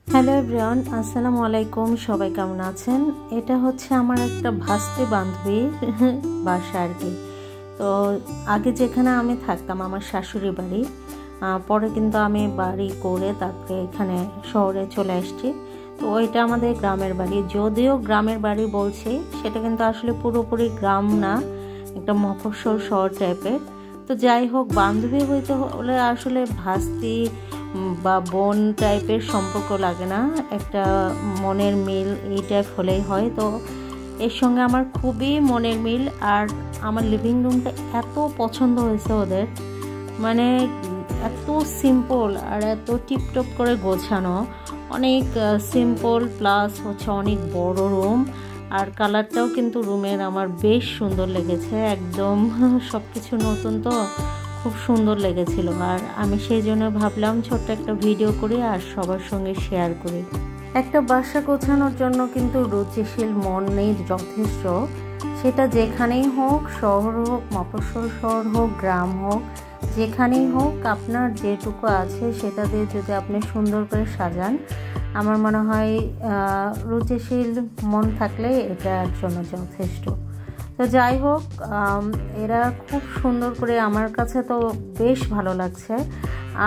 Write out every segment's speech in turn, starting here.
Hello everyone, আসসালামু আলাইকুম। সবাই কেমন আছেন? এটা হচ্ছে আমার একটা ভাস্তি বান্ধবীর বাসা আর কি। তো আগে যেখানে আমি থাকতাম আমার শাশুড়ি বাড়ি, পরে কিন্তু আমি বাড়ি করে তারপরে এখানে শহরে চলে আসছি। তো ওইটা আমাদের গ্রামের বাড়ি, যদিও গ্রামের বাড়ি বলছি সেটা কিন্তু আসলে পুরোপুরি গ্রাম না, একটা মফস্বল শহর টাইপের। তো যাই হোক, বান্ধবী হইতে হলে আসলে ভাস্তি বা বোন টাইপের সম্পর্ক লাগে না, একটা মনের মিল এই টাইপ হলেই হয়। তো এর সঙ্গে আমার খুবই মনের মিল। আর আমার লিভিং রুমটা এত পছন্দ হয়েছে ওদের, মানে এত সিম্পল আর এত টিপটপ করে গোছানো, অনেক সিম্পল প্লাস হচ্ছে অনেক বড় রুম। আর কালারটাও কিন্তু রুমের আমার বেশ সুন্দর লেগেছে, একদম সব কিছু নতুন, তো খুব সুন্দর লেগেছিল। আর আমি সেই জন্য ভাবলাম ছোট্ট একটা ভিডিও করি আর সবার সঙ্গে শেয়ার করি। একটা বাসা গোছানোর জন্য কিন্তু রুচিশীল মন নেই যথেষ্ট, সেটা যেখানেই হোক, শহর হোক, মফস্বল শহর হোক, গ্রাম হোক, যেখানেই হোক, আপনার যেটুকু আছে সেটা দিয়ে যদি আপনি সুন্দর করে সাজান, আমার মনে হয় রুচিশীল মন থাকলে এটার জন্য যথেষ্ট। তো যাই হোক, এরা খুব সুন্দর করে, আমার কাছে তো বেশ ভালো লাগছে।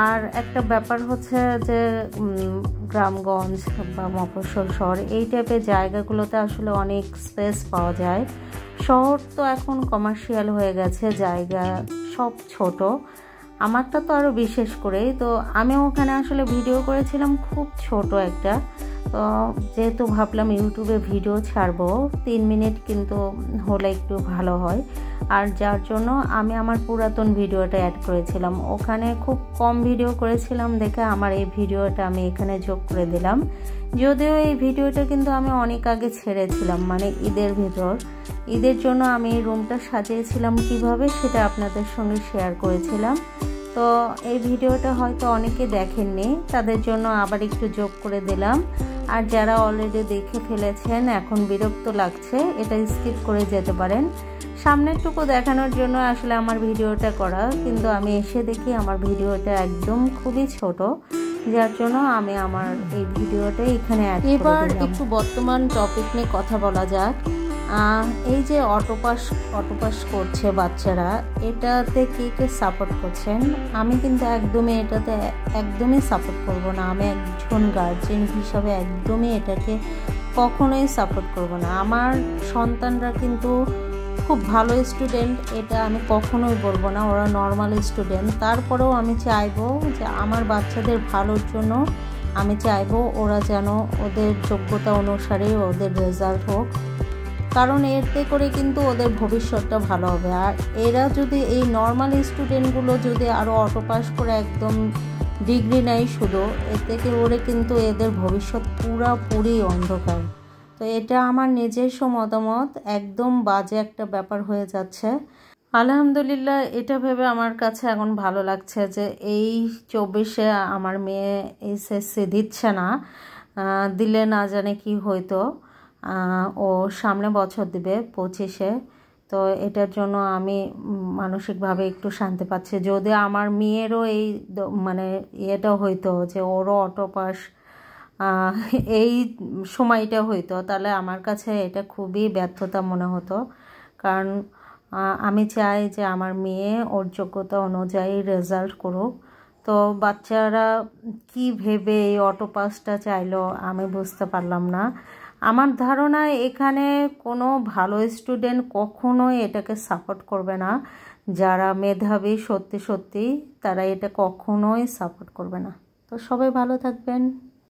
আর একটা ব্যাপার হচ্ছে যে গ্রামগঞ্জ বা মফস্বল শহর এই টাইপের জায়গাগুলোতে আসলে অনেক স্পেস পাওয়া যায়। শহর তো এখন কমার্শিয়াল হয়ে গেছে, জায়গা সব ছোট, আমারটা তো আরও বিশেষ করে। তো আমি ওখানে আসলে ভিডিও করেছিলাম খুব ছোট একটা, তো যেহেতু ভাবলাম ইউটিউবে ভিডিও ছাড়বো 3 মিনিট কিন্তু হলে একটু ভালো হয়, আর যার জন্য আমি আমার পুরাতন ভিডিওটা অ্যাড করেছিলাম। ওখানে খুব কম ভিডিও করেছিলাম দেখে আমার এই ভিডিওটা আমি এখানে যোগ করে দিলাম। যদিও এই ভিডিওটা কিন্তু আমি অনেক আগে ছেড়েছিলাম, মানে ঈদের ভিতর, ঈদের জন্য আমি এই রুমটা সাজিয়েছিলাম কিভাবে সেটা আপনাদের সঙ্গে শেয়ার করেছিলাম। তো এই ভিডিওটা হয়তো অনেকে দেখেননি, তাদের জন্য আবার একটু যোগ করে দিলাম। আর যারা অলরেডি দেখে ফেলেছেন, এখন বিরক্ত লাগছে, এটা স্কিপ করে যেতে পারেন। সামনেরটুকু দেখানোর জন্য আসলে আমার ভিডিওটা করা, কিন্তু আমি এসে দেখি আমার ভিডিওটা একদম খুবই ছোট, যার জন্য আমি আমার এই ভিডিওটা এখানে অ্যাড করে দিলাম। এবার একটু বর্তমান টপিক নিয়ে কথা বলা যাক। এই যে অটোপাস করছে বাচ্চারা, এটাতে কে কে সাপোর্ট করছেন? আমি কিন্তু একদমই সাপোর্ট করব না। আমি একজন গার্জিয়ান হিসাবে একদমই এটাকে কখনোই সাপোর্ট করব না। আমার সন্তানরা কিন্তু খুব ভালো স্টুডেন্ট, এটা আমি কখনোই বলবো না, ওরা নর্মাল স্টুডেন্ট। তারপরেও আমি চাইবো যে আমার বাচ্চাদের ভালোর জন্য আমি চাইবো ওরা যেন ওদের যোগ্যতা অনুসারে ওদের রেজাল্ট হোক, কারণ এতে করে কিন্তু ওদের ভবিষ্যৎটা ভালো হবে। আর এরা যদি, এই নর্মাল স্টুডেন্টগুলো যদি আরও অটোপাস করে একদম ডিগ্রি নেয় শুধু, এতে করে কিন্তু এদের ভবিষ্যৎ পুরোপুরি অন্ধকার। তো এটা আমার নিজস্ব মতামত, একদম বাজে একটা ব্যাপার হয়ে যাচ্ছে। আলহামদুলিল্লাহ, এটা ভেবে আমার কাছে এখন ভালো লাগছে যে এই 24-এ আমার মেয়ে এসএসসি দিচ্ছে না, দিলে না জানে কি হইতো। ও সামনে বছর দিবে 25-এ। তো এটার জন্য আমি মানসিকভাবে একটু শান্তি পাচ্ছি। যদি আমার মেয়েরও এই মানে ইয়েটা হইতো যে ওরও অটোপাস এই সময়টা হইতো, তাহলে আমার কাছে এটা খুবই ব্যর্থতা মনে হতো। কারণ আমি চাই যে আমার মেয়ে ওর যোগ্যতা অনুযায়ী রেজাল্ট করুক। তো বাচ্চারা কি ভেবে এই অটোপাসটা চাইলো আমি বুঝতে পারলাম না। আমার ধারণা এখানে কোনো ভালো স্টুডেন্ট কখনোই এটাকে সাপোর্ট করবে না। যারা মেধাবী সত্যি তারা এটা কখনোই সাপোর্ট করবে না। তো সবাই ভালো থাকবেন।